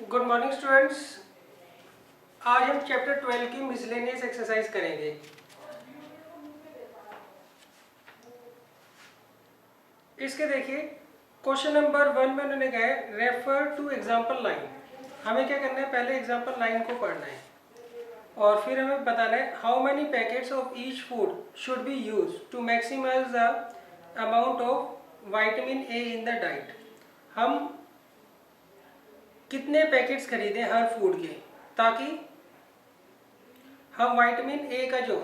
Good morning students. आज हम chapter 12 की मिसलेनियस एक्सरसाइज करेंगे। इसके देखिए क्वेश्चन नंबर 1 में उन्होंने कहा है रेफर टू एग्जांपल लाइन। हमें क्या करना है, पहले एग्जांपल लाइन को पढ़ना है और फिर हमें बताना है how many packets of each food should be use to maximize the amount of vitamin A in the diet. हम कितने पैकेट्स खरीदें हर फूड के ताकि हम विटामिन ए का जो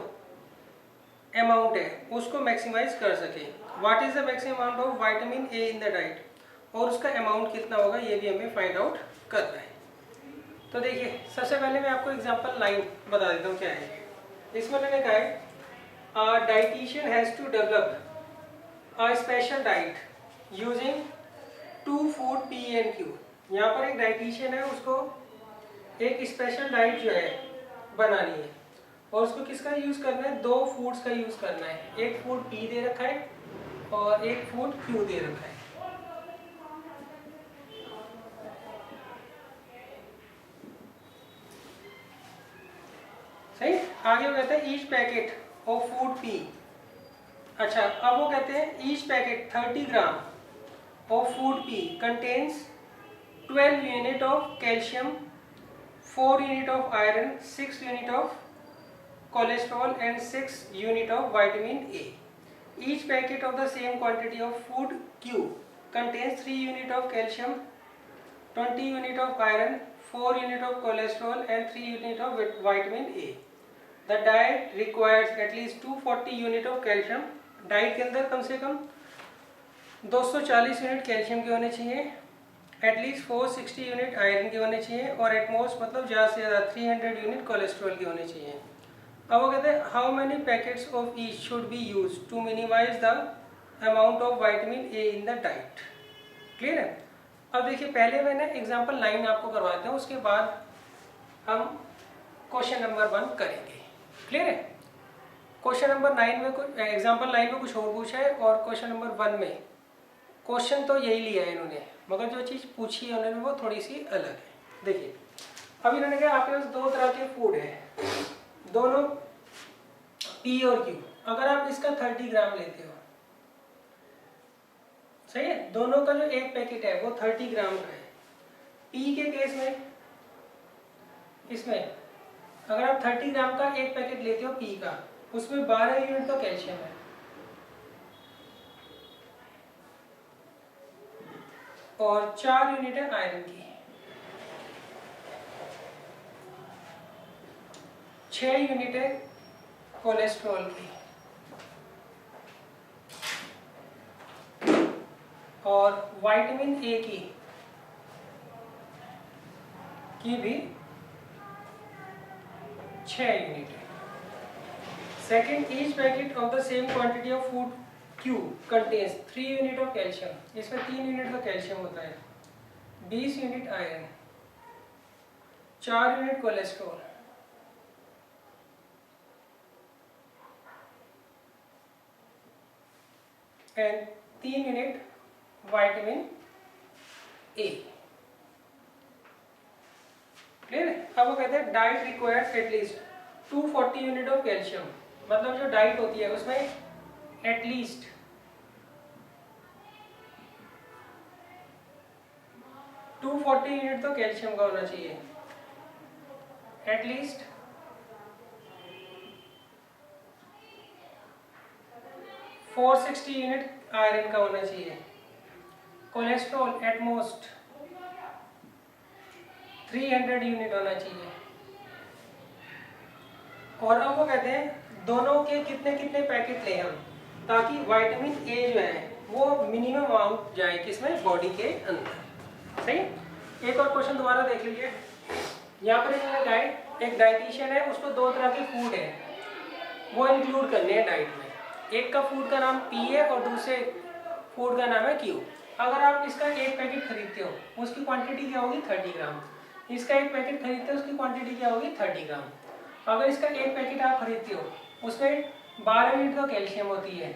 अमाउंट है उसको मैक्सिमाइज कर सकें। What is the maximum amount of vitamin A in the diet, और उसका अमाउंट कितना होगा ये भी हमें फाइंड आउट करना है। तो देखिए सबसे पहले मैं आपको एग्जांपल लाइन बता देता हूँ क्या है। इसमें मैंने कहा है dietitian has to develop a special diet using two food P and Q. यहाँ पर एक डाइटिशियन है, उसको एक स्पेशल डाइट जो है बनानी है और उसको किसका यूज करना है, दो फूड्स का यूज करना है। एक फूड पी दे रखा है और एक फूड क्यू दे रखा है। सही। आगे वो कहते हैं each packet of food P. अच्छा, अब वो कहते हैं each packet 30 gram of food P contains 12 unit of calcium, 4 unit of iron, 6 unit of cholesterol and 6 unit of vitamin A. Each packet of the same quantity of food Q contains 3 unit of calcium, 20 unit of iron, 4 unit of cholesterol and 3 unit of vitamin A. The diet requires at least 240 unit of calcium. Diet के अंदर कम से कम 240 unit calcium के होने चाहिए, at least 460 unit iron के होने चाहिए और एटमोस्ट मतलब ज़्यादा से ज़्यादा 300 यूनिट कोलेस्ट्रॉल के होने चाहिए। अब वो कहते हैं how many packets of each should be use to minimize the amount of vitamin A in the diet. Clear है। अब देखिए पहले मैंने एग्जांपल लाइन आपको करवाते हैं, उसके बाद हम क्वेश्चन नंबर 1 करेंगे। क्लियर है। क्वेश्चन नंबर 9 में एग्जांपल लाइन में कुछ और पूछा है और क्वेश्चन नंबर 1 में क्वेश्चन तो यही लिया है इन्होंने, मगर जो चीज़ पूछी है उन्होंने वो थोड़ी सी अलग है। देखिए अब इन्होंने कहा आपके पास दो तरह के फूड है, दोनों पी और क्यू। अगर आप इसका 30 ग्राम लेते हो, सही है, दोनों का जो एक पैकेट है वो 30 ग्राम का है। पी के केस में इसमें अगर आप 30 ग्राम का एक पैकेट लेते हो पी का, उसमें 12 यूनिट तो कैल्शियम है और 4 यूनिट है आयरन की, 6 यूनिट है कोलेस्ट्रॉल की और विटामिन ए की भी 6 यूनिट है। Second, each packet of the same quantity of food Q contains 3 unit of calcium. इसमें 3 यूनिट का कैल्शियम होता है, 20 unit iron, 4 unit cholesterol and 3 unit vitamin A. Clear है। अब वो कहते हैं diet requires at least 240 unit of calcium. मतलब जो डाइट होती है उसमें एटलीस्ट 240 यूनिट तो कैल्शियम का होना चाहिए, एटलीस्ट 460 यूनिट आयरन का होना चाहिए, कोलेस्ट्रॉल एटमोस्ट 300 यूनिट होना चाहिए। और अब वो कहते हैं दोनों के कितने कितने पैकेट लें हम ताकि विटामिन ए जो है वो मिनिमम अमाउंट जाए किसमें, बॉडी के अंदर। सही। एक और क्वेश्चन दोबारा देख लीजिए। यहाँ पर एक डाइटिशियन है, उसको दो तरह के फूड है वो इंक्लूड करने हैं डाइट में। एक का फूड का नाम पी है और दूसरे फूड का नाम है क्यू। अगर आप इसका एक पैकेट खरीदते हो उसकी क्वांटिटी क्या होगी, 30 ग्राम। इसका एक पैकेट खरीदते हो उसकी क्वांटिटी क्या होगी, 30 ग्राम। अगर इसका एक पैकेट आप खरीदते हो उसमें 12 यूनिट तो कैल्शियम होती है,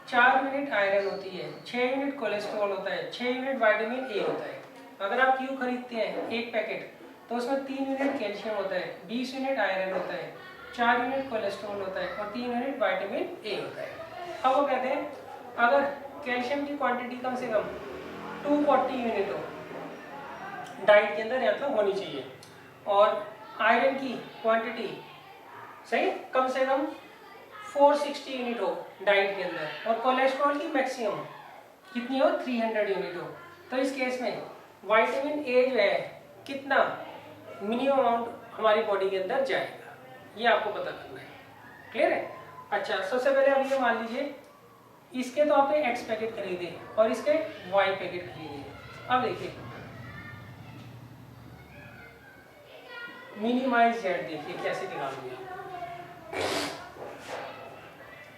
4 यूनिट आयरन होती है, 6 यूनिट कोलेस्ट्रॉल होता है, 6 यूनिट विटामिन ए होता है। अगर आप क्यू खरीदते हैं एक पैकेट, तो उसमें 3 यूनिट कैल्शियम होता है, 20 यूनिट आयरन होता है, 4 यूनिट कोलेस्ट्रॉल होता है और 3 यूनिट विटामिन ए होता है। अब वो कहते हैं अगर कैल्शियम की क्वांटिटी कम से कम 240 यूनिट हो डाइट के अंदर, मतलब होनी चाहिए, और आयरन की क्वांटिटी सही कम से कम 460 यूनिट हो डाइट के अंदर, और कोलेस्ट्रॉल की मैक्सिमम कितनी हो 300 यूनिट हो, तो इस केस में विटामिन ए जो है कितना मिनिमम अमाउंट हमारी बॉडी के अंदर जाएगा, ये आपको पता करना है। क्लियर है? अच्छा, सबसे पहले अब ये मान लीजिए इसके तो आपने एक्स पैकेट खरीदे और इसके वाई पैकेट खरीदे। अब देखिए मिनिमाइज जेड, देखिए कैसे निकालूंगे आप।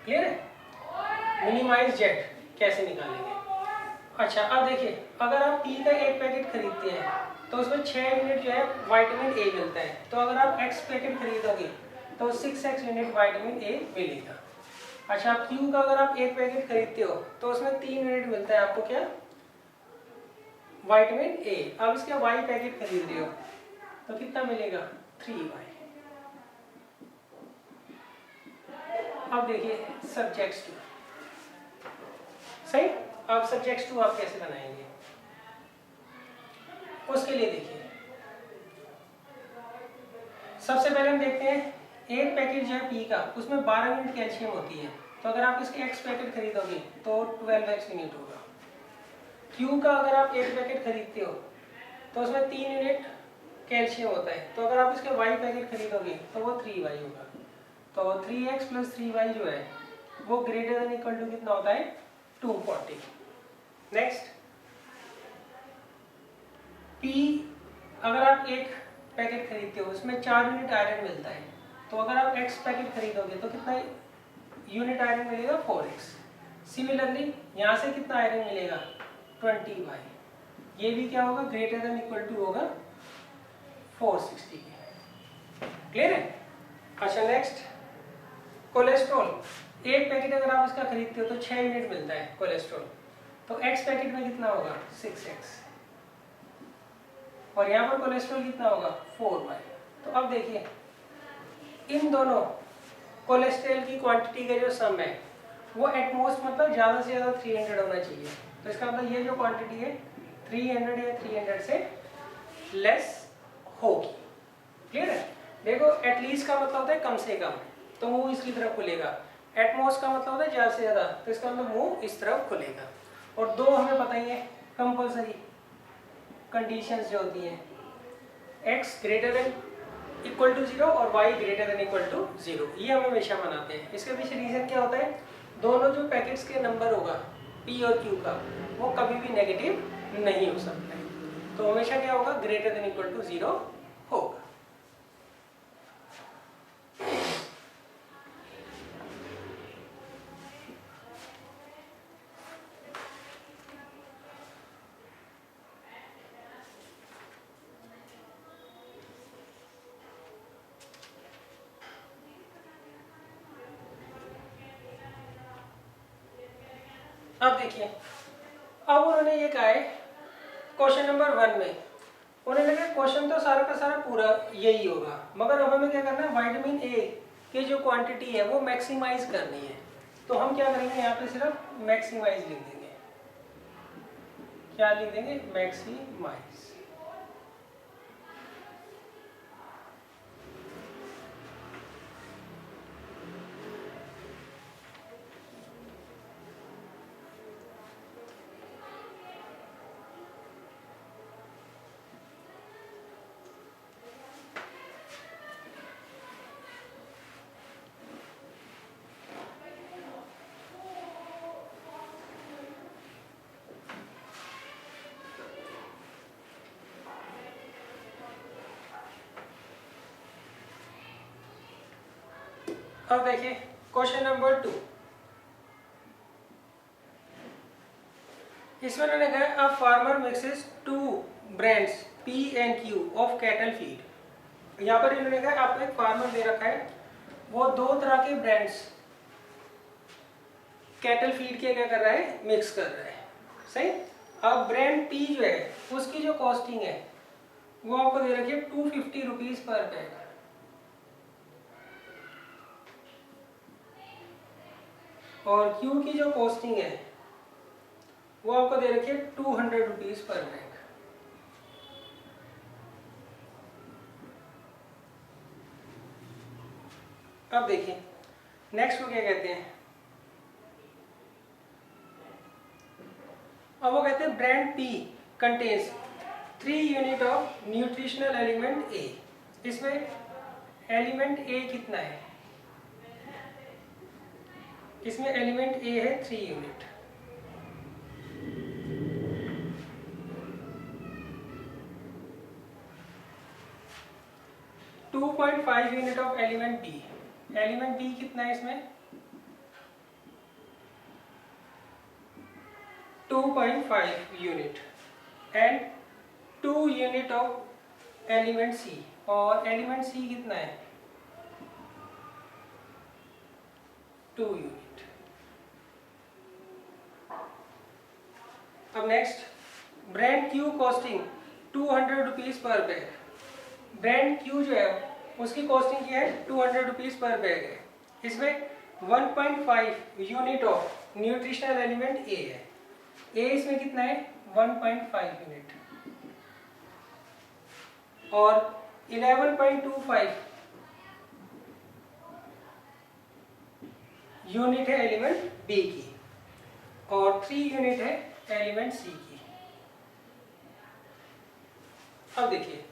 क्लियर है? मिनिमाइज जेड कैसे निकालेंगे? अच्छा, अब देखिए अगर आप पी का एक पैकेट खरीदते हैं तो उसमें 6 यूनिट जो है विटामिन ए मिलता है, तो अगर आप एक्स पैकेट खरीदोगे तो 6x यूनिट विटामिन ए मिलेगा। अच्छा, आप क्यू का अगर आप एक पैकेट खरीदते हो तो उसमें 3 यूनिट मिलता है आपको, क्या विटामिन ए। अब इसका वाई पैकेट खरीद रहे हो तो कितना मिलेगा 3y। अब देखिए सब्जेक्ट्स 2, सही। अब सब्जेक्ट्स 2 आप कैसे बनाएंगे उसके लिए देखिए सबसे पहले हम देखते हैं एक पैकेट जो है पी का, उसमें 12 यूनिट कैल्शियम होती है, तो अगर आप इसके एक्स पैकेट खरीदोगे तो 12x यूनिट होगा। क्यू का अगर आप एक पैकेट खरीदते हो तो उसमें 3 यूनिट कैल्शियम होता है, तो अगर आप इसके वाई पैकेट खरीदोगे तो वो 3y होगा। तो 3x + 3y जो है वो ग्रेटर देन इक्वल टू कितना होता है 240। नेक्स्ट, P अगर आप एक पैकेट खरीदते हो उसमें 4 यूनिट आयरन मिलता है, तो अगर आप x पैकेट खरीदोगे तो कितना यूनिट आयरन मिलेगा 4x। सिमिलरली यहाँ से कितना आयरन मिलेगा 20y, ये भी क्या होगा ग्रेटर देन इक्वल टू होगा 460 के। क्लियर है? अच्छा, नेक्स्ट कोलेस्ट्रॉल, एक पैकेट अगर आप इसका खरीदते हो तो 6 यूनिट मिलता है कोलेस्ट्रॉल, तो x पैकेट में कितना होगा 6x, और यहाँ पर कोलेस्ट्रॉल कितना होगा 4y। तो अब देखिए इन दोनों कोलेस्ट्रॉल की क्वांटिटी का जो सम है वो एटमोस्ट मतलब ज़्यादा से ज़्यादा 300 होना चाहिए, तो इसका मतलब ये जो क्वांटिटी है 300 या 300 से लेस होगी। क्लियर है? देखो एटलीस्ट का मतलब होता है कम से कम, तो मुंह इसकी तरफ खुलेगा, एटमोस्ट का मतलब होता है ज़्यादा से ज़्यादा, तो इसका मतलब मुंह इस तरफ खुलेगा। और दो हमें पता ही है कंपल्सरी कंडीशंस जो होती हैं, x greater than equal to 0 और y greater than equal to 0, ये हम हमेशा बनाते हैं। इसके पीछे रीजन क्या होता है, दोनों जो पैकेट्स के नंबर होगा p और q का वो कभी भी नेगेटिव नहीं हो सकता है, तो हमेशा क्या होगा ग्रेटर देन इक्वल टू 0 होगा। अब देखिए, अब उन्होंने ये कहा है क्वेश्चन नंबर 1 में, उन्होंने कहा क्वेश्चन तो सारा का सारा पूरा यही होगा, मगर अब हमें क्या करना है विटामिन ए की जो क्वांटिटी है वो मैक्सिमाइज करनी है, तो हम क्या करेंगे यहाँ पे सिर्फ मैक्सिमाइज लिख देंगे। क्या लिख देंगे मैक्सिमाइज। अब देखिए क्वेश्चन नंबर 2, इसमें उन्होंने कहा a farmer mixes 2 brands P and Q of cattle feed. यहाँ पर इन्होंने कहा आपको एक फार्मर दे रखा है, वो 2 तरह के ब्रांड्स कैटल फीड के क्या कर रहा है मिक्स कर रहा है, सही। अब ब्रांड पी जो है उसकी जो कॉस्टिंग है वो आपको दे रखी है 250 रुपीज पर बैग, और क्यू की जो कॉस्टिंग है वो आपको दे रखी है 200 रुपीज पर बैग। अब देखिए नेक्स्ट को क्या कहते हैं, अब वो कहते हैं brand P contains 3 unit of nutritional element A. इसमें एलिमेंट ए कितना है, इसमें एलिमेंट ए है 3 unit. To 2.5 unit of element B, element B कितना है इसमें 2.5 unit, and 2 unit of element C, और एलिमेंट सी कितना है 2 यूनिट। अब next brand Q costing 200 rupees पर बैग। ब्रांड क्यू जो है उसकी कॉस्टिंग क्या है 200 रुपीज पर बैग है। इसमें 1.5 unit of nutritional element A है, ए इसमें कितना है 1.5 यूनिट, और 11.25 यूनिट है एलिमेंट बी की, और 3 यूनिट है एलिमेंट सी की। अब देखिए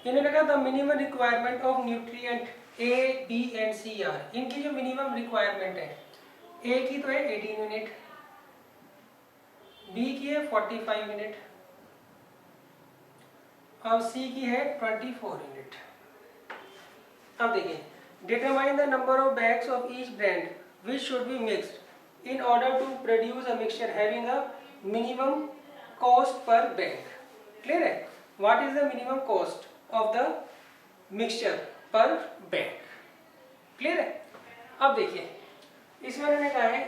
इन्होंने कहा the minimum requirement of nutrient A B and C are, इनकी जो मिनिमम रिक्वायरमेंट है ए की तो है 18 यूनिट, बी की है 45 यूनिट, और सी की है 24 यूनिट। अब देखिए determine the number of bags of each brand which should be mixed in order to produce a mixture having a minimum cost per bag. Clear है? What is the minimum cost of the mixture per bag? Clear है? अब देखिए इसमें मैंने कहा है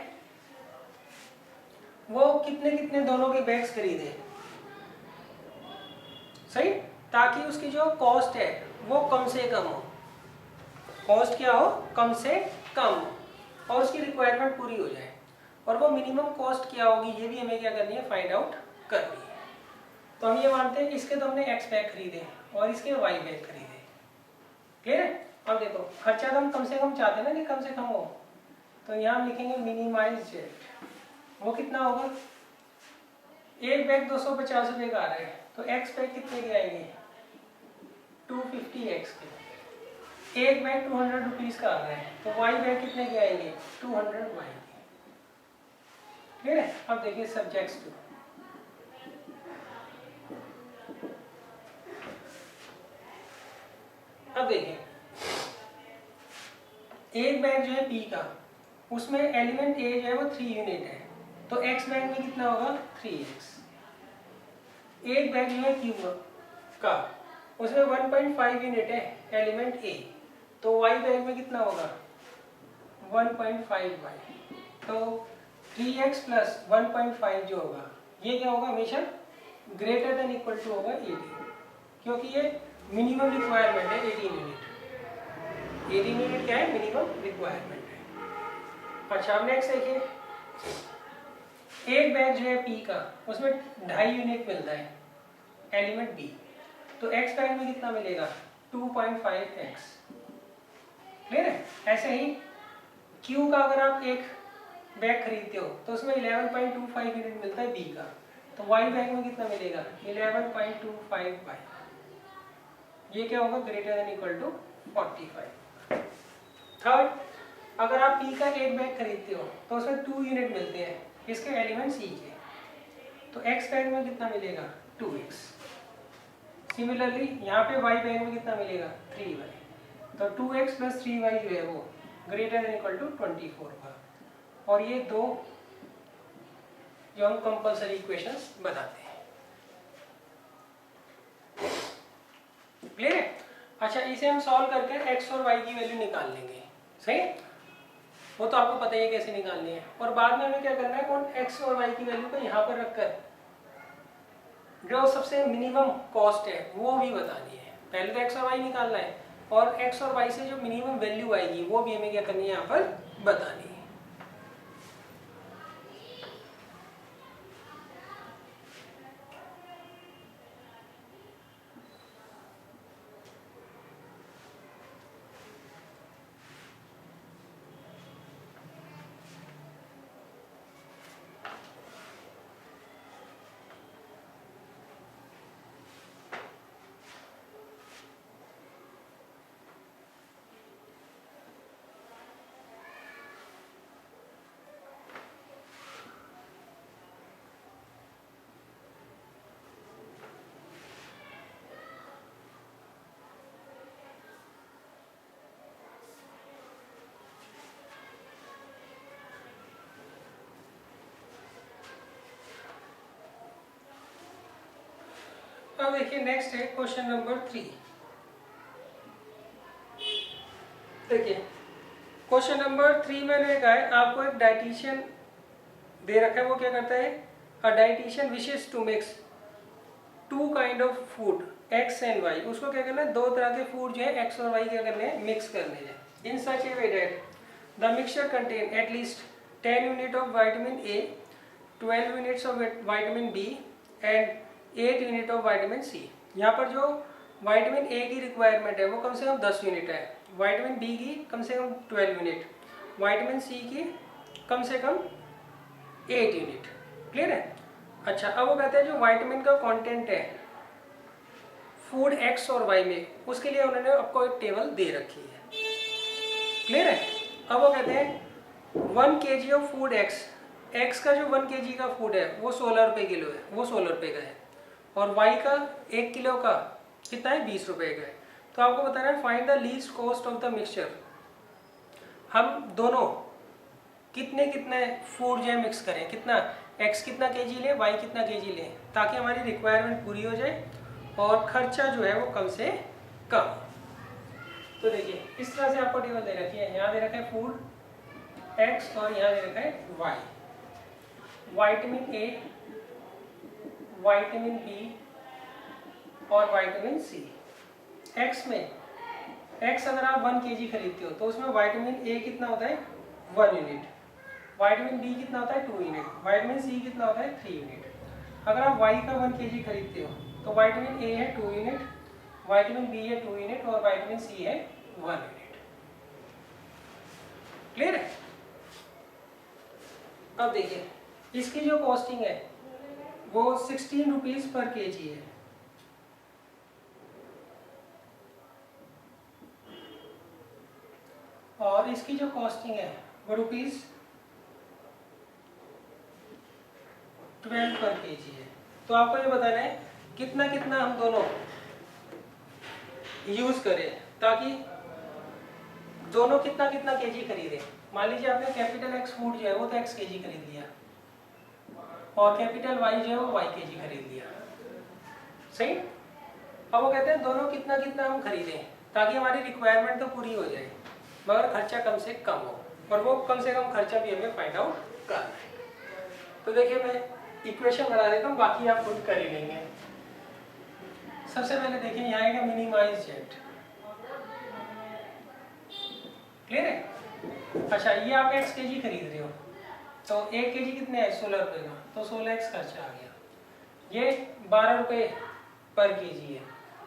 वो कितने कितने दोनों के बैग्स खरीदे, सही, ताकि उसकी जो कॉस्ट है वो कम से कम हो, कॉस्ट क्या हो कम से कम हो, और उसकी रिक्वायरमेंट पूरी हो जाए। और वो मिनिमम कॉस्ट क्या होगी ये भी हमें क्या करनी है फाइंड आउट करनी है। तो हम ये मानते हैं इसके तो हमने एक्स बैग खरीदे और इसके वाई बैग खरीदे, क्लियर है। अब देखो खर्चा तो हम कम से कम चाहते हैं ना कि कम से कम हो, तो यहाँ हम लिखेंगे मिनिमाइज रेट, वो कितना होगा, एक बैग 250 रुपये का आ रहा है तो एक्स बैग कितने के आएंगे 250 एक्स के, एक बैग 200 रुपीज का आ रहा है तो वाई बैग कितने के आएंगे 200 वाई के, ठीक है। अब देखिए सब्जेक्ट्स टू, अब देखिए एक बैग जो है पी का उसमें एलिमेंट ए जो है वो 3 यूनिट है तो एक्स बैग में कितना होगा 3x। एक बैग जो है क्यू का उसमें 1.5 यूनिट है एलिमेंट ए तो वाई बैग में कितना होगा 1.5y, तो 3x प्लस 1.5 जो होगा ये क्या होगा हमेशा ग्रेटर देन इक्वल टू होगा 18, क्योंकि ये मिनिमम रिक्वायरमेंट है 18 यूनिट, 18 यूनिट क्या है मिनिमम रिक्वायरमेंट है। अच्छा अब नेक्स्ट देखिए एक बैग जो है पी का उसमें 2.5 यूनिट मिलता है एलिमेंट बी तो एक्स बैग में कितना मिलेगा 2.5x, क्लियर है। ऐसे ही क्यू का अगर आप एक बैग खरीदते हो तो उसमें 11.25 यूनिट मिलता है बी का तो वाई बैग में कितना मिलेगा 11.25y, ये क्या होगा greater than equal to 45। Third अगर आप पी का एक बैग खरीदते हो तो उसमें 2 यूनिट मिलते हैं इसके एलिमेंट सी के तो एक्स बैग में कितना मिलेगा 2x। सिमिलरली यहाँ पे वाई बैग में कितना मिलेगा 3y, तो 2x प्लस 3y जो है वो ग्रेटर देन इक्वल टू 24 होगा। और ये दो जो हम कंपल्सरी इक्वेशंस बताते हैं, क्लियर है। अच्छा इसे हम सॉल्व करके x और y की वैल्यू निकाल लेंगे, सही, वो तो आपको पता ही है कैसे निकालनी है। और बाद में हमें क्या करना है कौन x और y की वैल्यू को यहाँ पर रखकर जो सबसे मिनिमम कॉस्ट है वो भी बतानी है। पहले तो एक्स और वाई निकालना है और एक्स और वाई से जो मिनिमम वैल्यू आएगी वो भी हमें क्या करनी है, यहाँ पर बतानी है। अब देखिए नेक्स्ट है क्वेश्चन नंबर 3। देखिए क्वेश्चन नंबर 3 मैंने कहा है आपको एक डाइटिशियन दे रखा है, वो क्या करता है, a dietitian wishes to mix two kind of food X and Y. उसको क्या करना है, दो तरह के फूड जो है एक्स और वाई क्या करने हैं, मिक्स करने हैं। In such a way that the mixture contain at least 10 unit of vitamin A, 12 units of vitamin B and 8 unit of vitamin C. यहाँ पर जो विटामिन ए की रिक्वायरमेंट है वो कम से कम 10 यूनिट है, विटामिन बी की कम से कम 12 यूनिट, विटामिन सी की कम से कम 8 यूनिट। क्लियर है। अच्छा, अब वो कहते हैं जो विटामिन का कंटेंट है फूड एक्स और वाई में, उसके लिए उन्होंने आपको एक टेबल दे रखी है। क्लियर है। अब वो कहते हैं 1 kg of food x, x का जो 1 kg का फूड है वो 16 रुपये किलो है, वो 16 रुपये का है, और वाई का 1 किलो का कितना है, 20 रुपये का है। तो आपको बताना है find the least cost of the mixture. हम दोनों कितने कितने फूड जो है मिक्स करें, कितना एक्स कितना केजी ले, वाई कितना केजी ले, ताकि हमारी रिक्वायरमेंट पूरी हो जाए और खर्चा जो है वो कम से कम। तो देखिए इस तरह से आपको टेबल दे रखी है, यहाँ दे रखा है फूड एक्स और यहाँ दे रखा है Y. Vitamin A, vitamin B और विटामिन सी। एक्स में, एक्स अगर आप 1 kg खरीदते हो तो उसमें विटामिन ए कितना होता है, 1 यूनिट, विटामिन बी कितना होता है, 2 यूनिट, विटामिन सी कितना होता है, 3 यूनिट। अगर आप वाई का 1 kg खरीदते हो तो विटामिन ए है 2 यूनिट, विटामिन बी है 2 यूनिट और विटामिन सी है 1 यूनिट। क्लियर है। अब देखिए इसकी जो कॉस्टिंग है वो 16 रुपीज पर केजी है। और इसकी जो कॉस्टिंग है वो रुपीज 12 पर केजी है। तो आपको ये बताना है कितना कितना हम दोनों यूज करें, ताकि दोनों कितना कितना केजी खरीदें। मान लीजिए आपने कैपिटल एक्स फूड जो है वो तो एक्स केजी खरीद लिया और कैपिटल वाई जो है वो वाई केजी खरीद लिया, सही। अब वो कहते हैं दोनों कितना कितना हम खरीदें ताकि हमारी रिक्वायरमेंट तो पूरी हो जाए मगर खर्चा कम से कम हो, और वो कम से कम खर्चा भी हमें फाइंड आउट करना है। तो देखिए मैं इक्वेशन बना देता हूँ, बाकी आप खुद कर ही लेंगे। सबसे पहले देखिए यहाँ आएगा मिनिमाइज जेट। क्लियर है। अच्छा, ये आप एक्स केजी खरीद रहे हो तो 1 केजी कितने है, 16 रुपये का, तो 16x खर्चा आ गया। ये 12 रुपये पर केजी है,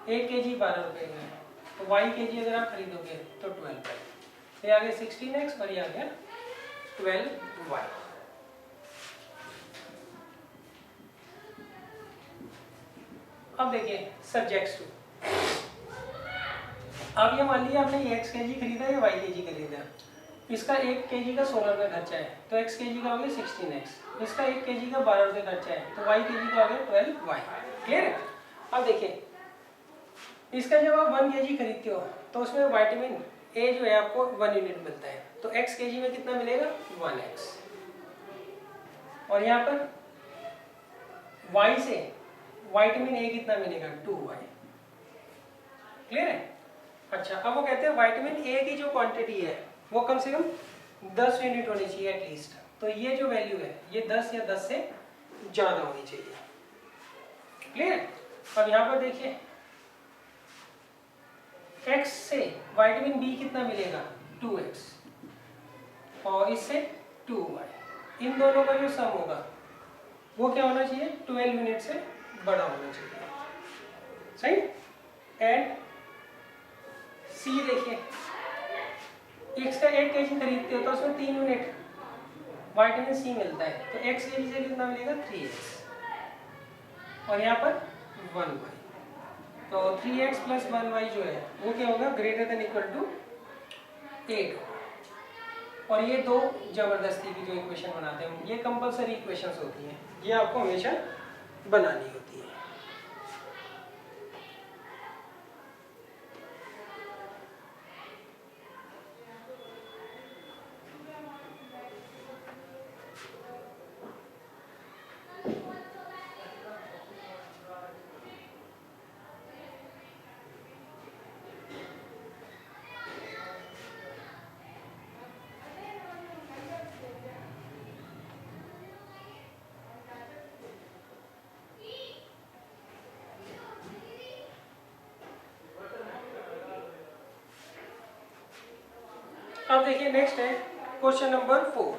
1 केजी 12 रुपये का है, तो y केजी अगर आप खरीदोगे तो 12 है। ये आ गया 16x और ये आ गया 12y। अब देखिए सब्जेक्ट्स टू। अब ये मान लीजिए आपने ये x केजी खरीदा या y केजी खरीदा, इसका 1 केजी का 16 रुपये खर्चा है तो x केजी का हो गया 16x, इसका 1 केजी का 12 रुपये खर्चा है तो y केजी का हो गया 12y। क्लियर है। अब देखिए इसका जब आप 1 केजी खरीदते हो तो उसमें विटामिन ए जो है आपको 1 यूनिट मिलता है, तो x केजी में कितना मिलेगा, 1x। और यहाँ पर y से विटामिन ए कितना मिलेगा, 2y। क्लियर है। अच्छा, अब वो कहते हैं विटामिन ए की जो क्वांटिटी है वो कम से कम 10 यूनिट होनी चाहिए एटलीस्ट, तो ये जो वैल्यू है ये 10 या 10 से ज़्यादा होनी चाहिए। क्लियर। अब यहाँ पर देखिए x से विटामिन बी कितना मिलेगा 2x और इससे 2y, इन दोनों का जो सम होगा वो क्या होना चाहिए 12 यूनिट से बड़ा होना चाहिए, सही। एंड सी देखिए x का 1 kg खरीदते हो तो उसमें 3 यूनिट विटामिन सी मिलता है, तो x kg से कितना मिलेगा 3x और यहाँ पर 1y, तो 3x प्लस 1y जो है वो क्या होगा ग्रेटर देन इक्वल टू 8। और ये दो जबरदस्ती की जो इक्वेशन बनाते हैं ये कंपलसरी इक्वेशंस होती हैं, ये आपको हमेशा बनानी होती है। अब देखिए नेक्स्ट है क्वेश्चन नंबर 4।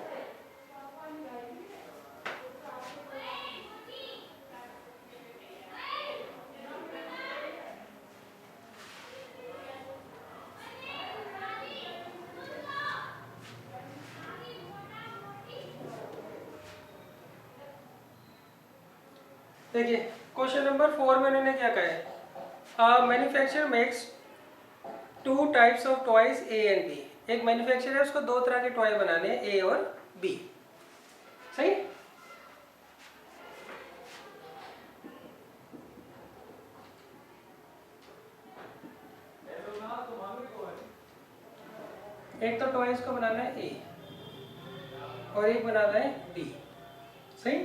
देखिए क्वेश्चन नंबर 4 में उन्होंने क्या कहा है, manufacturer makes 2 types of toys A and B. एक मैन्युफैक्चरर है उसको 2 तरह के टॉय बनाने हैं ए और बी, सही। एक तो टॉयज को बनाना है ए और एक बनाना है बी, सही।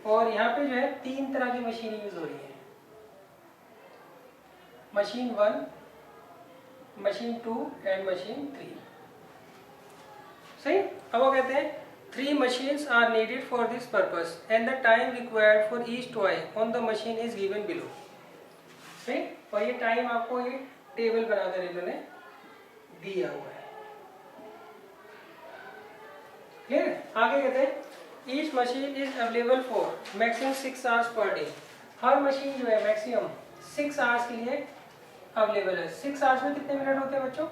और यहाँ पे जो है 3 तरह की मशीन यूज हो रही है, मशीन 1, मशीन 2 एंड मशीन 3, सही। अब वो कहते हैं 3 machines are needed for this purpose and the time required for each toy on the machine is given below, सही। और ये टाइम आपको ये टेबल बनाकर इन्होंने दिया हुआ है, क्लियर। आगे कहते हैं each machine is available for maximum 6 hours per day. Her machine जो है मैक्सिमम 6 आवर्स के लिए अवेलेबल है। 6 आवर्स में कितने मिनट होते हैं बच्चों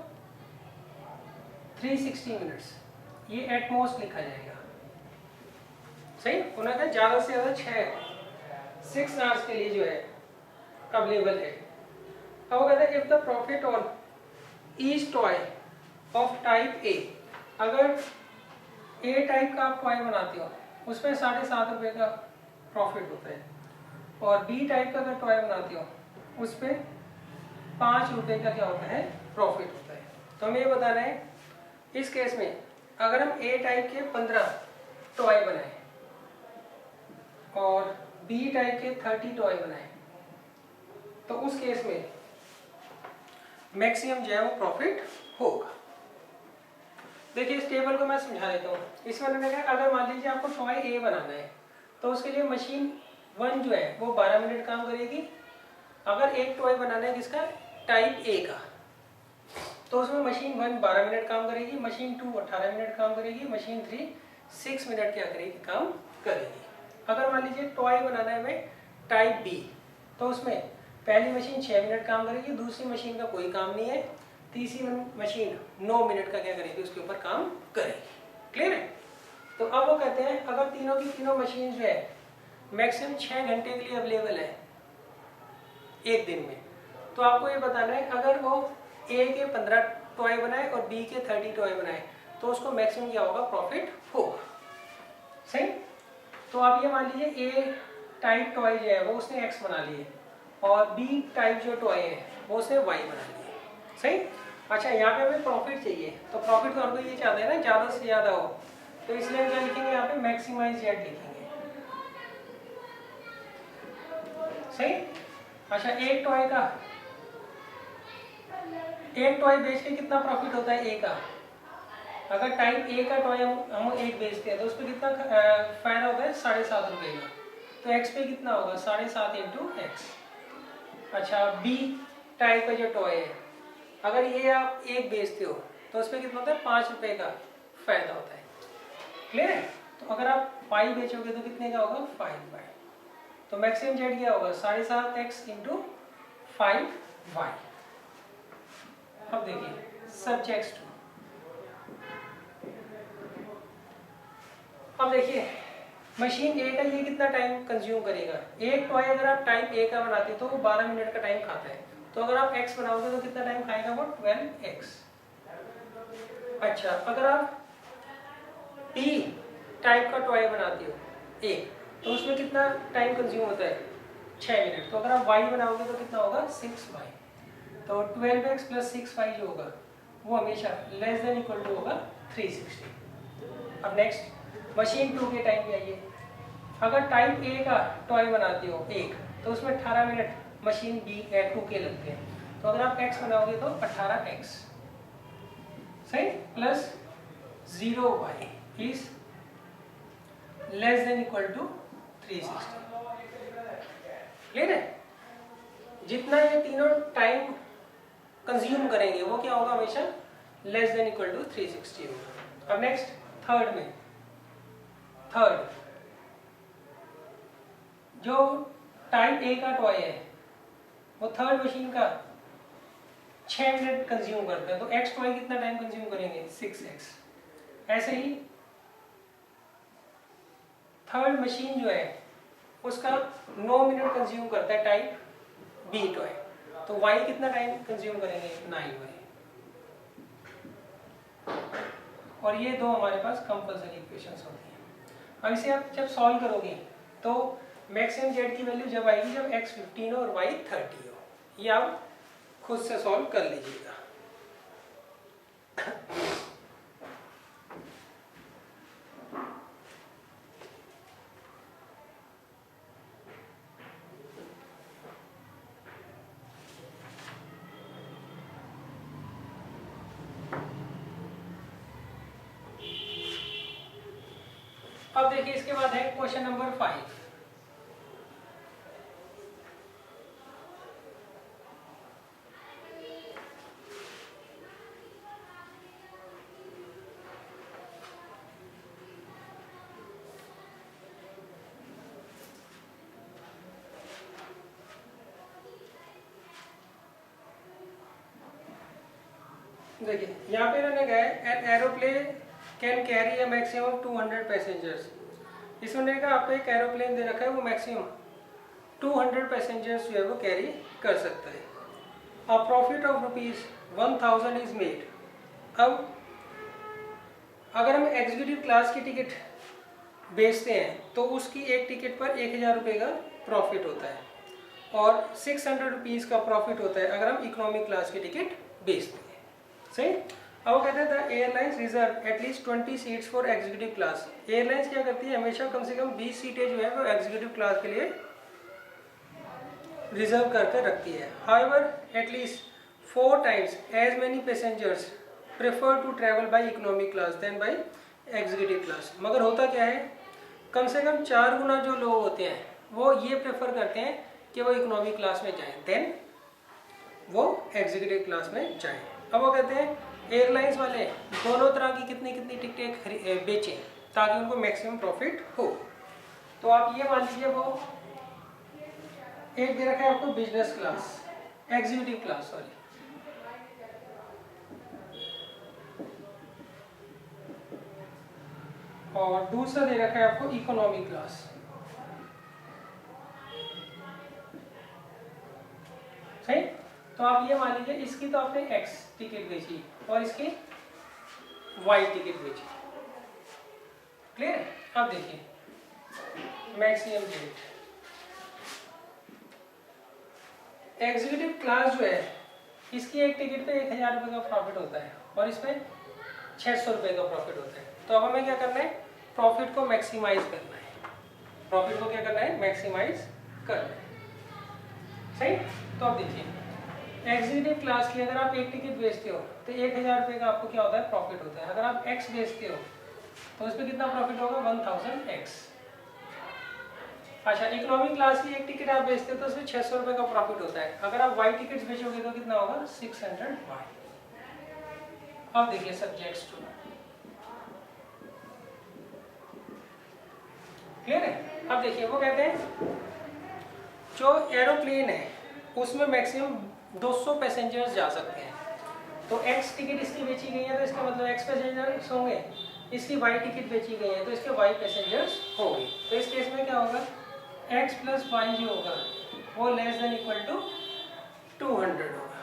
360 मिनट्स, ये एट मोस्ट लिखा जाएगा, सही। उन्होंने कहा ज़्यादा से ज़्यादा 6 आवर्स के लिए जो है अवेलेबल है। अब वो कहते हैं if the profit on each toy of type A, अगर ए टाइप का आप टॉय बनाते हो उसमें 7.5 रुपये का प्रॉफिट होता है और बी टाइप का अगर टॉय बनाते हो उस पर 5 रुपये का क्या होता है प्रॉफिट होता है। तो हमें ये बताना है इस केस में अगर हम ए टाइप के 15 टॉय बनाएं और बी टाइप के 30 टॉय बनाएं तो उस केस में मैक्सिमम जो है वो प्रॉफिट होगा। देखिए इस टेबल को मैं समझा देता हूँ। इसमें मैंने कहा अगर मान लीजिए आपको टॉय ए बनाना है तो उसके लिए मशीन 1 जो है वो 12 मिनट काम करेगी। अगर एक टॉय बनाना है जिसका टाइप ए का तो उसमें मशीन 1 12 मिनट काम करेगी, मशीन 2 18 मिनट काम करेगी, मशीन 3 6 मिनट क्या करेगी काम करेगी। अगर मान लीजिए टॉय बनाना है हमें टाइप बी तो उसमें पहली मशीन 6 मिनट काम करेगी, दूसरी मशीन का कोई काम नहीं है, तीसरी मशीन 9 मिनट का क्या करेगी उसके ऊपर काम करेगी, क्लियर है। तो अब वो कहते हैं अगर तीनों की तीनों मशीन जो है मैक्सिमम 6 घंटे के लिए अवेलेबल है एक दिन में, तो आपको ये बताना है अगर वो ए के 15 टॉय बनाए और बी के 30 टॉय बनाए तो उसको मैक्सिमम क्या होगा प्रॉफिट होगा, सही। तो आप ये मान लीजिए ए टाइप टॉय जो है वो उसने एक्स बना लिए और बी टाइप जो टॉय है वो उसने वाई बना लिए, सही। अच्छा यहाँ पे हमें प्रॉफिट चाहिए तो प्रॉफिट तो आपको ये चाहते हैं ना ज़्यादा से ज़्यादा हो, तो इसलिए हम क्या लिखेंगे यहाँ पे मैक्सिमाइज जेड लिखेंगे, सही। अच्छा एक टॉय बेच के कितना प्रॉफिट होता है ए का, अगर टाइप ए का टॉय हम एक बेचते हैं तो उस पर कितना फायदा होता है 7.5 रुपये का। तो x पे कितना होगा 7.5 इंटू एक्स। अच्छा बी टाइप का जो टॉय है, अगर ये आप एक बेचते हो तो उसमें कितना होता है 5 रुपए का फायदा होता है। क्लियर है? तो अगर आप 5 बेचोगे तो कितने का होगा 5y। तो मैक्सिमम जेड क्या होगा 7.5x इंटू 5y। अब देखिए सब्जेक्ट्स टू, अब देखिए मशीन ए का ये कितना टाइम कंज्यूम करेगा। एक टॉय अगर आप टाइप ए का बनाते हो तो वो 12 मिनट का टाइम खाता है, तो अगर आप x बनाओगे तो कितना टाइम खाएगा वो 12x। अच्छा अगर आप p टाइप का टॉय बनाते हो एक, तो उसमें कितना टाइम कंज्यूम होता है 6 मिनट, तो अगर आप y बनाओगे तो कितना होगा 6y। तो 12x प्लस 6y जो होगा वो हमेशा लेस देन इक्वल टू होगा 360। अब नेक्स्ट मशीन 2 के टाइम पे आइए। अगर टाइप ए का टॉय बनाते हो एक, तो उसमें 18 मिनट मशीन बी 2 के लगते हैं, तो अगर आप x बनाओगे तो 18x सही plus 0y is less than equal to 360। Clear है? जितना ये तीनों टाइम कंज्यूम करेंगे वो क्या होगा हमेशा लेस देन इक्वल टू 360 होगा। अब नेक्स्ट थर्ड में, थर्ड जो टाइप ए का टॉय है वो थर्ड मशीन का 6 मिनट कंज्यूम करता है, तो एक्स टॉय कितना टाइम कंज्यूम करेंगे 6x। ऐसे ही थर्ड मशीन जो है उसका 9 मिनट कंज्यूम करता है टाइप बी टॉय, तो y कितना टाइम कंज्यूम करेंगे 9y। और ये दो हमारे पास कंपल्सरी इक्वेशंस होती हैं। अब इसे आप जब सॉल्व करोगे तो मैक्सिमम जेड की वैल्यू जब आएगी जब x 15 और y 30 हो। ये आप खुद से सॉल्व कर लीजिएगा। अब देखिए इसके बाद है क्वेश्चन नंबर 5। देखिए यहाँ पे इन्होंने कहा है an aeroplane can carry a maximum of 200 passengers. इसमें कहा आपको एक एरोप्लेन दे रखा है वो मैक्सिमम 200 पैसेंजर्स जो है वो कैरी कर सकता है। अ प्रॉफिट ऑफ ₹1000 इज मेड। अब अगर हम एग्जीक्यूटिव क्लास की टिकट बेचते हैं तो उसकी एक टिकट पर 1000 रुपये का प्रॉफिट होता है और 600 रुपीज़ का प्रॉफिट होता है अगर हम इकोनॉमिक क्लास की टिकट बेचते हैं। सही। अब वो कहते हैं the airlines reserve at least 20 seats for executive class. Airlines क्या करती है हमेशा कम से कम 20 सीटें जो है वो एग्जीक्यूटिव क्लास के लिए रिजर्व करके रखती है। However at least 4 times as many passengers prefer to travel by economic class than by executive class. मगर होता क्या है कम से कम 4 गुना जो लोग होते हैं वो ये प्रेफर करते हैं कि वो इकोनॉमिक क्लास में जाएं देन वो एग्जीक्यूटिव क्लास में जाएं। अब वो कहते हैं एयरलाइंस वाले दोनों तरह की कितनी कितनी टिकटें बेचें ताकि उनको मैक्सिमम प्रॉफिट हो। तो आप ये मान लीजिए वो एक दे रखा है आपको business class executive class sorry, और दूसरा दे रखा है आपको इकोनॉमी क्लास। सही। तो आप ये मान लीजिए इसकी तो आपने x टिकट बेची और इसकी y टिकट बेची। क्लियर है? अब देखिए मैक्सिमम रेट एग्जीक्यूटिव क्लास जो है इसकी एक टिकट पे 1000 रुपये का प्रॉफिट होता है और इसमें 600 रुपये का प्रॉफिट होता है। तो अब हमें क्या करना है प्रॉफिट को मैक्सिमाइज करना है। प्रॉफिट को क्या करना है मैक्सिमाइज करना है। सही। तो अब देखिए एग्जीक्यूटिव क्लास की अगर आप एक टिकट बेचते हो तो 1000 रुपये का आपको क्या होता है प्रॉफिट होता है। अगर आप x बेचते हो तो इस पर कितना प्रॉफिट होगा 1000x। अच्छा, इकोनॉमिक क्लास की एक टिकट आप बेचते हो तो उसमें 600 रुपये का प्रॉफिट होता है। अगर आप वाई टिकट्स बेचोगे तो कितना होगा? 600 वाई। अब देखिए सब्जेक्ट्स टू, क्लियर है? अब देखिए वो कहते हैं जो एरोप्लेन है उसमें मैक्सिमम 200 पैसेंजर्स जा सकते हैं। तो एक्स टिकट इसकी बेची गई है तो इसका मतलब एक्स पैसेंजर्स होंगे, इसकी वाई टिकट बेची गई है तो इसके वाई पैसेंजर्स होंगे। तो इस केस में क्या होगा? एक्स प्लस वाई जो होगा वो लेस देन इक्वल टू 200 होगा।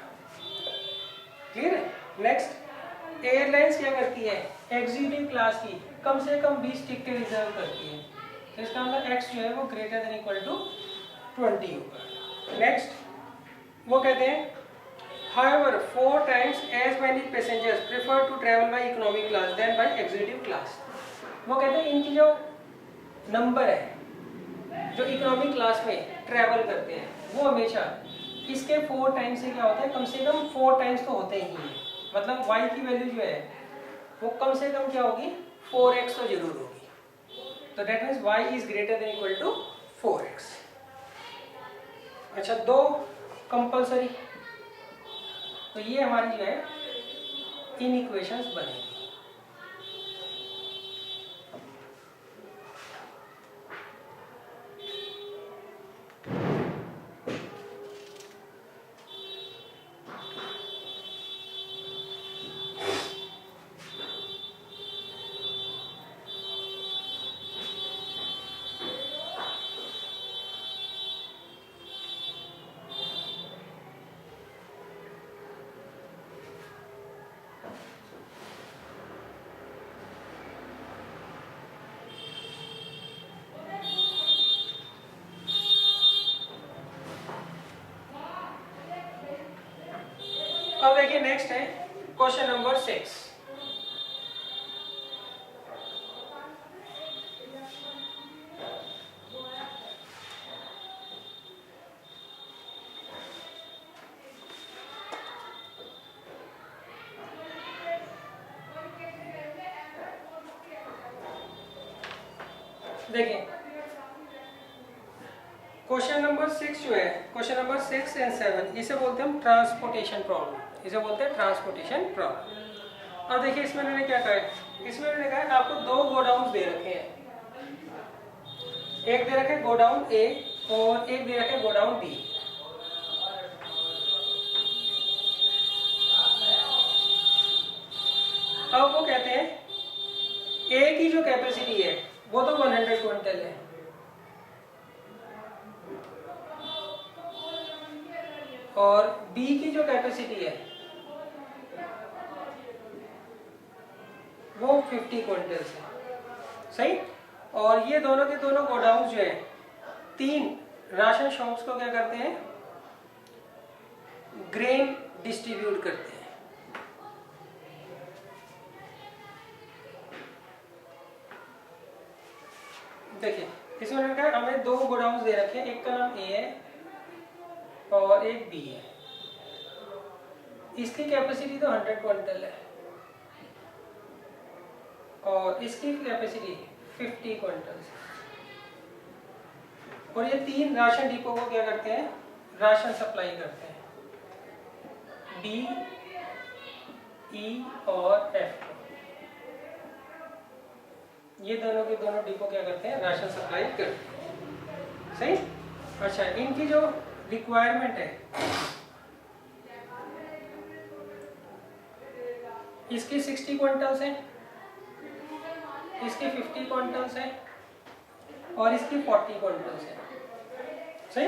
क्लियर है? नेक्स्ट, एयरलाइंस क्या करती है? एग्जीक्यूटिव क्लास की कम से कम 20 टिकटें रिजर्व करती है, तो इसका मतलब एक्स जो है वो ग्रेटर देन इक्वल टू 20 होगा। नेक्स्ट वो कहते हैं however 4 times as many passengers prefer to travel by economic class than by executive class। वो कहते हैं इनकी जो नंबर है जो इकोनॉमिक क्लास में ट्रैवल करते हैं वो हमेशा इसके 4 टाइम्स से क्या होता है? कम से कम 4 टाइम्स तो होते ही हैं। मतलब y की वैल्यू जो है वो कम से कम क्या होगी? 4x तो जरूर होगी। तो that means y is greater than equal to 4x। अच्छा, 2 कंपलसरी, तो ये हमारी जो है इन इक्वेशंस बनेगी। अब देखिए नेक्स्ट है क्वेश्चन नंबर 6। देखिए क्वेश्चन नंबर 6 जो है, क्वेश्चन नंबर 6 एंड 7, इसे बोलते हैं हम ट्रांसपोर्टेशन प्रॉब्लम, इसे बोलते हैं ट्रांसपोर्टेशन प्रॉब्लम। अब देखिए इसमें मैंने क्या कहा है? इसमें मैंने कहा है आपको 2 गोडाउन दे रखे हैं, एक दे रखे गोडाउन ए और एक दे रखे गोडाउन बी। अब वो कहते हैं ए की जो कैपेसिटी है वो तो 100 क्विंटल है, और बी की जो कैपेसिटी है वो 50 क्विंटल है। सही? और ये दोनों के दोनों गोडाउन जो है 3 राशन शॉप्स को क्या करते हैं? ग्रेन डिस्ट्रीब्यूट करते हैं। देखिए इसमें मैंने कहा हमें 2 गोडाउन दे रखे हैं, एक का नाम ए है और एक बी है। इसकी कैपेसिटी तो 100 क्विंटल है और इसकी कैपेसिटी 50 क्विंटल है। और ये 3 राशन डिपो को क्या करते हैं? राशन सप्लाई करते हैं, डी, ई और एफ। ये दोनों के दोनों डिपो क्या करते हैं? राशन सप्लाई करते हैं। सही? अच्छा, इनकी जो रिक्वायरमेंट है इसकी 60 क्विंटल्स है, इसकी 50 क्विंटल्स है और इसकी 40 क्विंटल्स है। सही?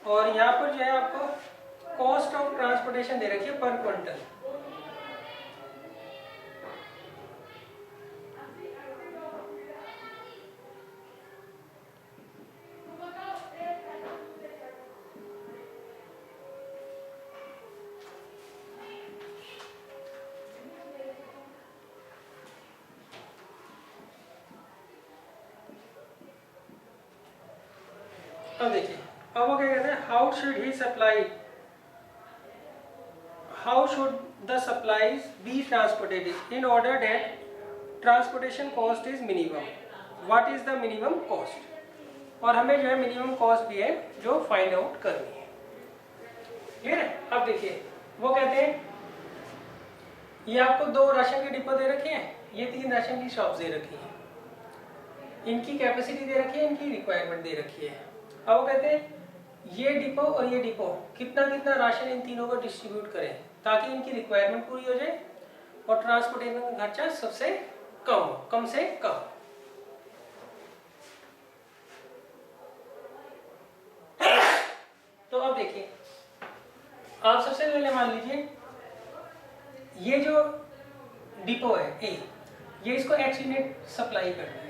और यहाँ पर जो है आपको कॉस्ट ऑफ ट्रांसपोर्टेशन दे रखी है पर क्विंटल। अब देखिए, अब वो क्या कहते हैं? How should he supply, how should the supplies be transported in order that transportation cost is minimum. What is the minimum cost? और हमें जो है मिनिमम कॉस्ट भी है जो फाइंड आउट करनी है। क्लियर है? अब देखिए वो कहते हैं ये आपको 2 राशन के डिपो दे रखे हैं, ये 3 राशन की शॉप दे रखी है, इनकी कैपेसिटी दे रखी है, इनकी रिक्वायरमेंट दे रखी है। अब वो कहते हैं ये डिपो और ये डिपो कितना कितना राशन इन तीनों को डिस्ट्रीब्यूट करें ताकि इनकी रिक्वायरमेंट पूरी हो जाए और ट्रांसपोर्टेशन का खर्चा सबसे कम से कम। तो अब देखिए आप सबसे पहले मान लीजिए ये जो डिपो है ए, ये इसको x यूनिट सप्लाई कर रहा है,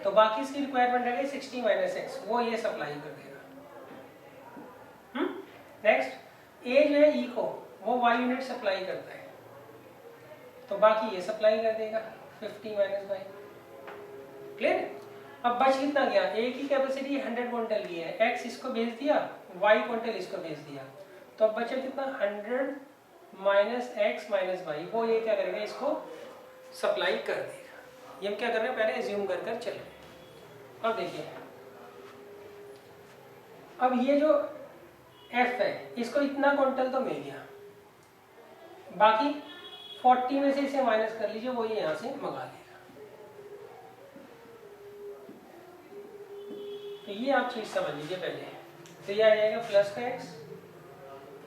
तो बाकी इसकी रिक्वायरमेंट है 60 - x, वो ये सप्लाई कर देगा। नेक्स्ट ए जो है ई को वो y यूनिट सप्लाई करता है, तो बाकी ये सप्लाई कर देगा 50 - y। क्लियर? अब बच कितना गया, ए की कैपेसिटी 100 क्विंटल की है, x इसको भेज दिया, y क्विंटल इसको भेज दिया, तो अब बचा कितना 100 - x - y, वो ये क्या करेगा इसको सप्लाई कर देगा। ये हम क्या कर रहे हैं पहले एज्यूम कर कर चले। अब देखिए अब ये जो f है इसको इतना क्विंटल तो मिल गया, बाकी 40 में से इसे माइनस कर लीजिए, वो ये यहाँ से मंगा लेगा। तो ये आप चीज समझ लीजिए पहले, तो ये आ जाएगा प्लस का x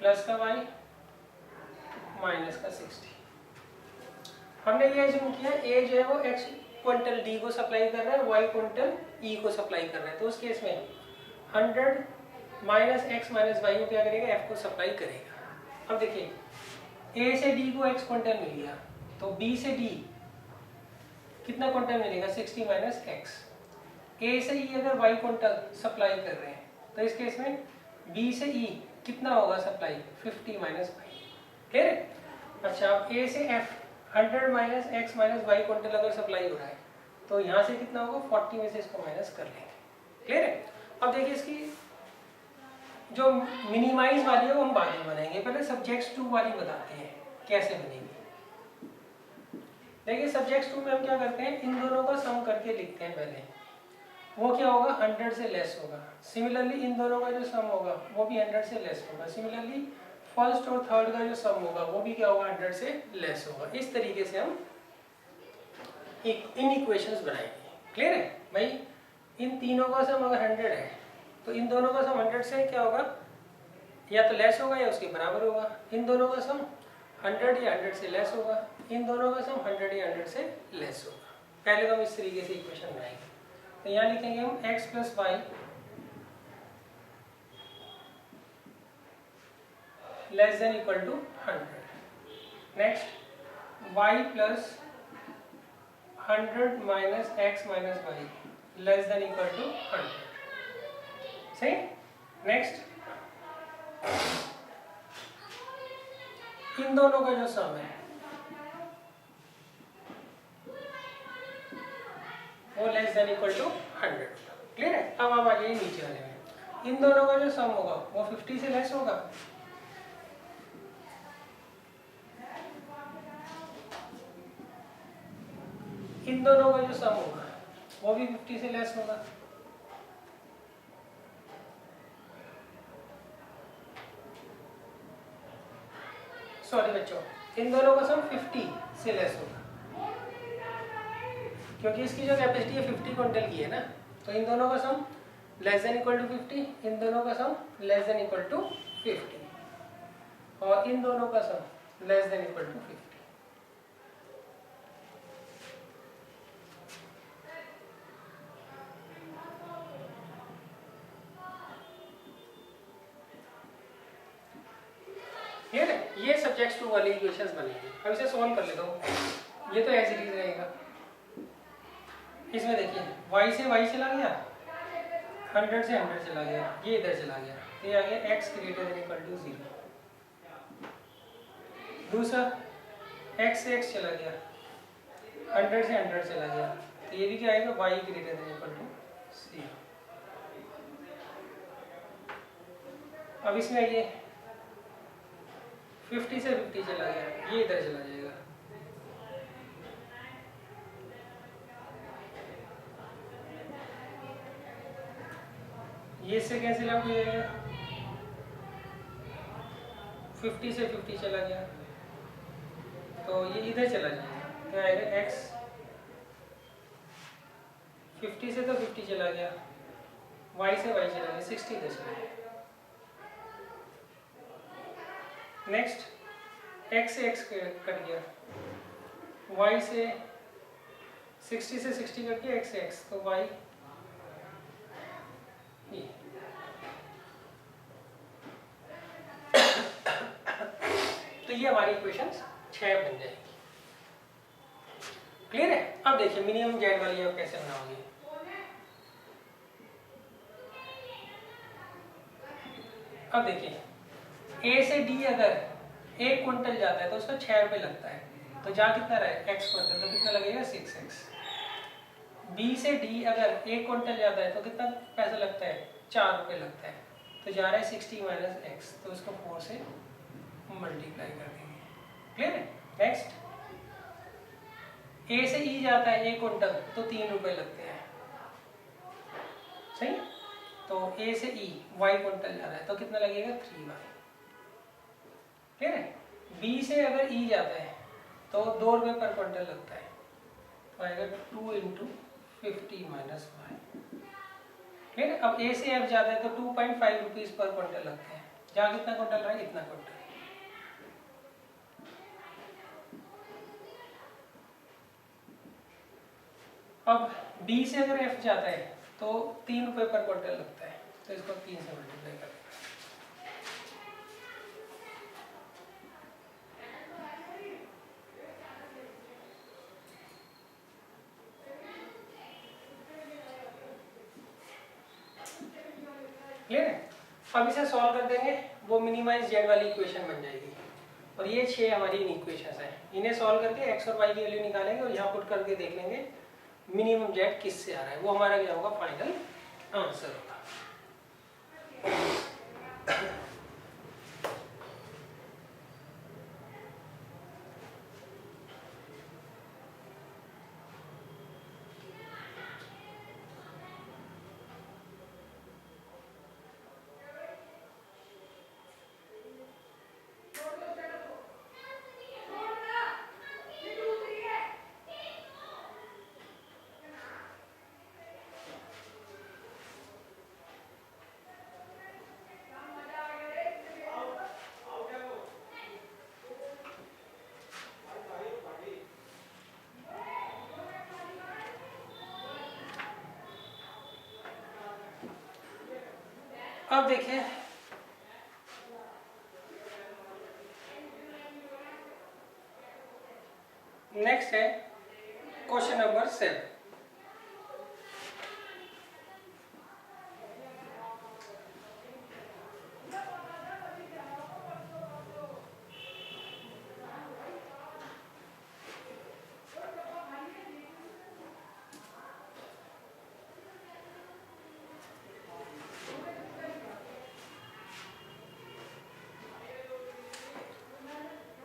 प्लस का y माइनस का 60। हमने ये एज्यूम किया a जो है वो x क्विंटल d को सप्लाई कर रहा है, y क्विंटल e को सप्लाई कर रहा है, तो उस केस में 100 - x - y को क्या करेगा f को सप्लाई करेगा। अब देखिए a से d को x क्विंटल मिल गया, तो b से d कितना क्विंटल मिलेगा 60 - x। a से e अगर y क्विंटल सप्लाई कर रहे हैं तो इस केस में b से e कितना होगा सप्लाई 50 - y। क्लियर है? अच्छा अब a से f 100 - x - y क्विंटल अगर सप्लाई हो रहा है तो यहाँ से कितना होगा 40 में से इसको माइनस कर लेंगे। क्लियर है? अब देखिए इसकी जो मिनिमाइज वाली है वो हम बाद में बनाएंगे, पहले सब्जेक्ट्स 2 वाली बताते हैं कैसे बनेगी। देखिए सब्जेक्ट्स 2 में हम क्या करते हैं, इन दोनों का सम करके लिखते हैं पहले, वो क्या होगा 100 से लेस होगा। सिमिलरली इन दोनों का जो सम होगा वो भी 100 से लेस होगा। सिमिलरली फर्स्ट और थर्ड का जो सम होगा वो भी क्या होगा 100 से लेस होगा। इस तरीके से हम इन इक्वेशंस बनाएंगे। क्लियर है भाई? इन तीनों का सम अगर 100 है तो इन दोनों का सम 100 से क्या होगा, या तो लेस होगा या उसके बराबर होगा। इन दोनों का सम 100 या 100 से लेस होगा, इन दोनों का सम 100 या 100 से लेस होगा। पहले तो हम इस तरीके से इक्वेशन बनाएंगे। तो यहाँ लिखेंगे हम x + y less than equal to 100। Next y + 100 - x - y less than equal to 100। सही? नेक्स्ट इन दोनों का जो सम है वो less than equal to 100। Clear है? अब आप आ जाइए नीचे वाले में, इन दोनों का जो सम होगा वो 50 से लेस होगा। इन दोनों का जो सम होगा वो भी 50 से लेस होगा। सॉरी बच्चों, इन दोनों का सम 50 से लेस होगा क्योंकि इसकी जो कैपेसिटी है 50 क्विंटल की है ना, तो इन दोनों का sum less than equal to 50, इन दोनों का sum less than equal to 50 और इन दोनों का sum less than equal to 50। Clear है? ये सब्जेक्ट्स 2 वाली इक्वेशंस बनेगी। अब इसे सॉल्व कर लेता हूँ। ये तो एज इट इज रहेगा। इसमें देखिए y से y चला गया, 100 से 100 चला गया, ये इधर चला गया, तो ये आ गया x > 0। दूसरा x से x चला गया, 100 से 100 चला गया, तो ये भी क्या आएगा y > 0। अब इसमें ये 50 से 50 चला गया, ये इधर चला जाएगा, ये इससे कैंसिल आउट हो जाएगा, 50 से 50 चला गया तो ये इधर चला जाएगा, क्या आएगा x, 50 से तो 50 चला गया, y से y चला गया, 60 इधर चला गया। नेक्स्ट x से x कट गया, y से 60 से 60 कट गया, x से x, तो y ये तो ये हमारी इक्वेशंस 6 बन जाएगी। क्लियर है? अब देखिए मिनिमम जेड वाली आप कैसे बनाओगे। अब देखिए ए से डी अगर 1 क्विंटल जाता है तो उसका 6 रुपये लगता है, तो जहाँ कितना रहे x क्विंटल तो कितना लगेगा 6x। बी से डी अगर 1 क्विंटल जाता है तो कितना पैसा लगता है 4 रुपये लगता है, तो जा रहा है 60 माइनस x, तो इसको 4 से मल्टीप्लाई कर देंगे। क्लियर है? नेक्स्ट ए से ई जाता है 1 क्विंटल तो 3 रुपये लगते हैं, सही। तो ए से ई y क्विंटल जा रहा है तो कितना लगेगा 3y। क्लियर है? बी से अगर ई जाता है तो 2 रुपये पर क्विंटल लगता है, तो आएगा 2 इंटू 50 माइनस y। क्लियर है? अब ए से एफ जाता है तो 2.5 रुपीज पर क्विंटल लगते हैं, जहाँ कितना क्विंटल रहा है इतना क्विंटल। अब बी से अगर एफ जाता है तो 3 रुपये पर क्विंटल लगता है, तो इसको 3 से मल्टीप्लाई करें। क्लियर है? अब इसे सॉल्व कर देंगे, वो मिनिमाइज जेड वाली इक्वेशन बन जाएगी। और ये 6 हमारी इक्वेशंस हैं, इन्हें सॉल्व करके x और y की वैल्यू निकालेंगे और यहाँ पुट करके देख लेंगे मिनिमम जेड किससे आ रहा है, वो हमारा क्या होगा फाइनल आंसर होगा। अब देखिए नेक्स्ट है क्वेश्चन नंबर 7।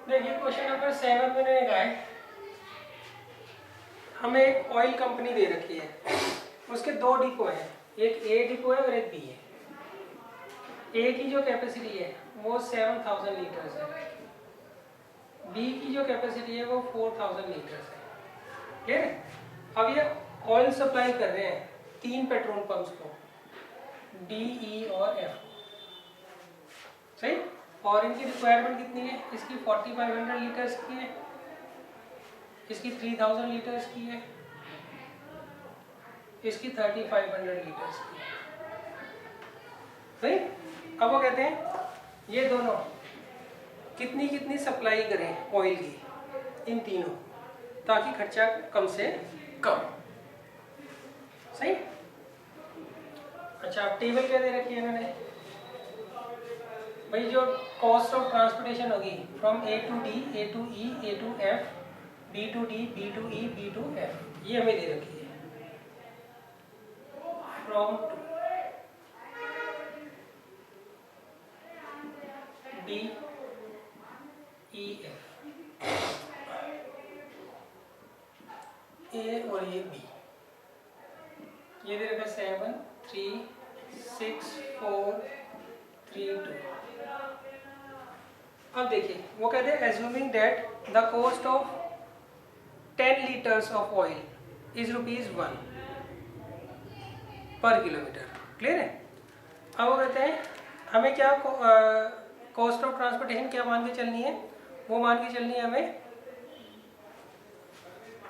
देखिए क्वेश्चन नंबर 7 में कहा है हमें एक ऑयल कंपनी दे रखी है, उसके 2 डिपो हैं, एक ए डिपो है और एक बी है। ए की जो कैपेसिटी है वो 7000 लीटर्स है, बी की जो कैपेसिटी है वो 4000 लीटर्स है। ठीक है? अब ये ऑयल सप्लाई कर रहे हैं 3 पेट्रोल पंप्स को, डी, ई और एफ, सही। और इनकी रिक्वायरमेंट कितनी है, इसकी 4500 लीटर्स की है, इसकी 3000 लीटर्स की है, इसकी 3500 लीटर्स की है, सही। अब वो कहते हैं ये दोनों कितनी कितनी सप्लाई करें ऑयल की इन तीनों, ताकि खर्चा कम से कम, सही। अच्छा, अब टेबल क्या दे रखी है इन्होंने, भाई जो कॉस्ट ऑफ ट्रांसपोर्टेशन होगी from A to D, A to E, A to F, B to D, B to E, B to F, ये हमें दे रखी है। From D, E, F, A और ये बी, ये दे रखा 7, 3, 6, 32। अब देखिए वो कहते हैं assuming that the cost of 10 litres of oil is ₹1 पर किलोमीटर। क्लियर है। अब वो कहते हैं हमें क्या कॉस्ट ऑफ ट्रांसपोर्टेशन क्या मान के चलनी है, वो मान के चलनी है हमें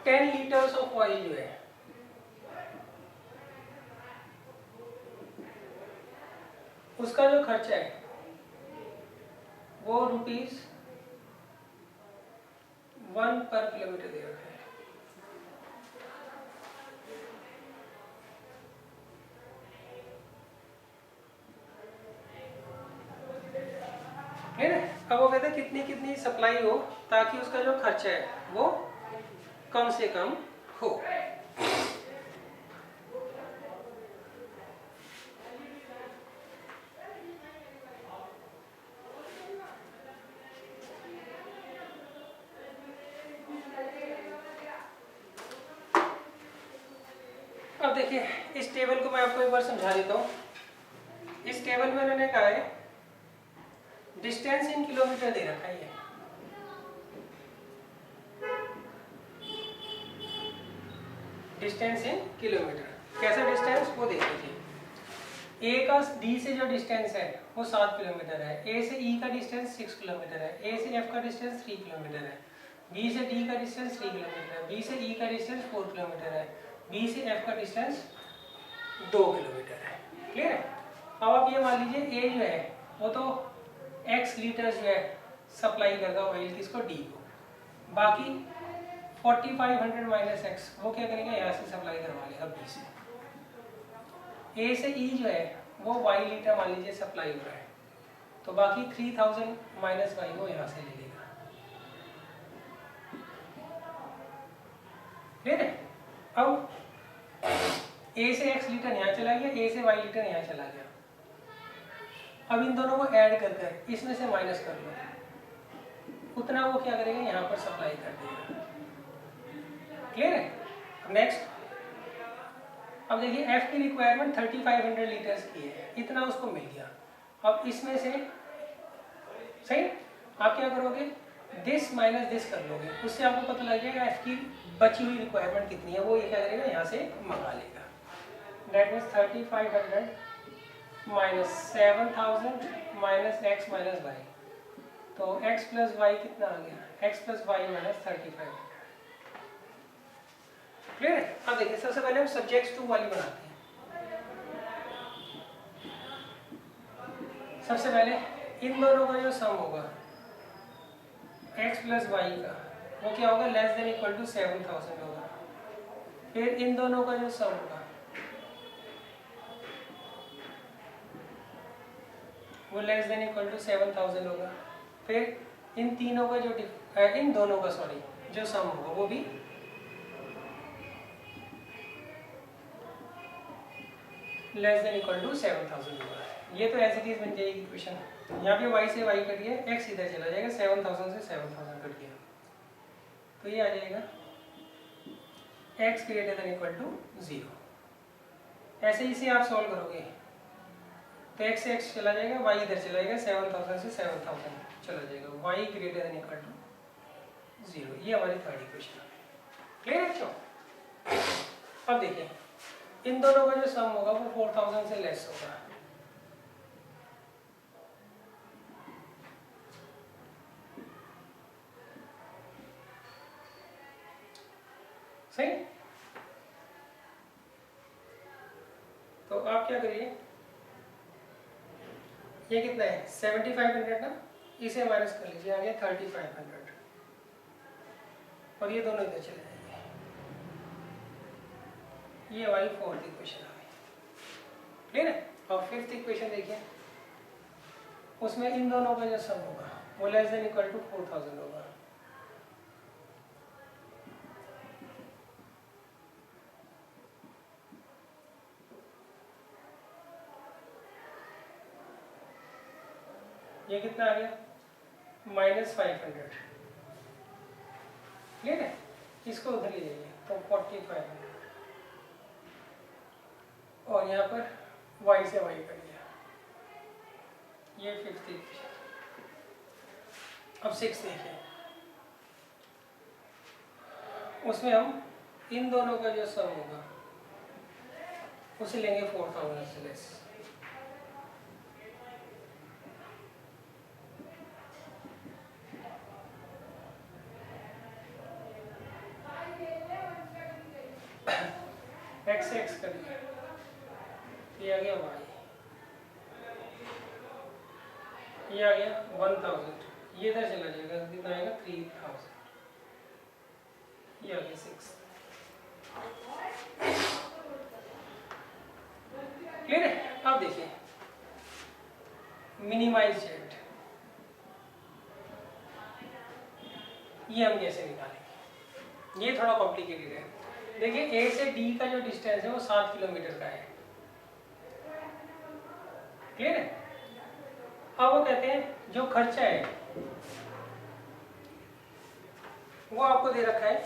10 लीटर्स ऑफ ऑयल जो है उसका जो खर्चा है वो ₹1 पर किलोमीटर दे रखा है। है ना। अब वो कहते हैं कितनी कितनी सप्लाई हो ताकि उसका जो खर्चा है वो कम से कम हो। अब देखिए इस टेबल को मैं आपको एक बार समझा देता हूँ। इस टेबल में उन्होंने कहा है डिस्टेंस इन किलोमीटर दे रखा है। डिस्टेंस इन किलोमीटर कैसा डिस्टेंस वो देख लीजिए। ए का डी से जो डिस्टेंस है वो 7 किलोमीटर है, ए से ई का डिस्टेंस 6 किलोमीटर है, ए से एफ का डिस्टेंस 3 किलोमीटर है, बी से डी का डिस्टेंस 3 किलोमीटर है, बी से ई का डिस्टेंस 4 किलोमीटर है, बी से एफ का डिस्टेंस 2 किलोमीटर है। क्लियर है। अब आप ये मान लीजिए ए जो है वो तो x लीटर जो है सप्लाई करता ऑयल किसको डी को, बाकी 4500 माइनस एक्स वो क्या करेंगे यहाँ से सप्लाई करवा लेगा बी से। ए से ई जो है वो y लीटर मान लीजिए सप्लाई हो रहा है तो बाकी 3000 माइनस वाई वो यहाँ से ले लेगा। ठीक है। अब ए से x लीटर यहाँ चला गया, ए से y लीटर यहाँ चला गया। अब इन दोनों को ऐड कर कर इसमें से माइनस कर लो, उतना वो क्या करेगा यहाँ पर सप्लाई कर देगा। क्लियर है। नेक्स्ट अब देखिए एफ की रिक्वायरमेंट 3500 लीटर्स की है, इतना उसको मिल गया। अब इसमें से सही आप क्या करोगे दिस माइनस दिस कर लोगे, उससे आपको पता लग जाएगा एफ की बची हुई रिक्वायरमेंट कितनी है। वो ये क्या करेगा यहाँ से मंगा लेगा। That means 3500 minus 7000 minus x minus y, तो x प्लस वाई कितना आ गया x plus y minus 35। Clear है। अब देखिए सबसे पहले हम सब्जेक्ट्स टू वाली बनाते हैं। सबसे पहले इन दोनों का जो सम होगा x प्लस वाई का वो क्या होगा लेस देन इक्वल टू 7000 होगा। फिर इन दोनों का जो सम होगा वो लेस देन इक्वल टू 7000 होगा। फिर इन तीनों का जो इन दोनों का सॉरी जो सम होगा वो भी लेस देन इक्वल टू 7000 होगा। ये तो ऐसी चीज बन जाएगी इक्वेशन। यहाँ पे y से y कटिए x इधर चला जाएगा, 7000 से 7000 कट गया तो ये आ जाएगा x greater than equal to 0। ऐसे ही से आप सॉल्व करोगे तो x से x चला जाएगा, y इधर चला जाएगा, 7000 से 7000 चला जाएगा, y greater than equal to 0। ये हमारी थर्ड इक्वेशन है। क्लियर है बच्चों। अब देखिए इन दोनों का जो सम होगा वो 4000 से लेस होगा। सही। तो आप क्या करिए ये कितना है 7500 ना, इसे माइनस कर लीजिए, आ गया 3500 और ये दोनों इधर चले जाएंगे। ये हमारी फोर्थ इक्वेशन आ गई। क्लियर है। और फिफ्थ इक्वेशन देखिए उसमें इन दोनों का जो सम होगा वो लेस देन इक्वल टू 4000 होगा। ये कितना आ गया -500। क्लियर है। इसको उधर ले जाइए तो 4500 और यहाँ पर y से y कर दिया। ये 50। अब 6 देखिए, उसमें हम इन दोनों का जो सम होगा उसे लेंगे 4000 से लेस। एक्स एक्स करिए, ये आ गया वाई, ये आ गया 1000, ये इधर चला जाएगा, कितना आएगा 3000, ये आ गया 6। क्लियर है? अब देखिए मिनिमाइज जेड, ये हम कैसे निकालेंगे, ये थोड़ा कॉम्प्लिकेटेड है। देखिए ए से डी का जो डिस्टेंस है वो 7 किलोमीटर का है। क्लियर है? अब वो कहते हैं जो खर्चा है वो आपको दे रखा है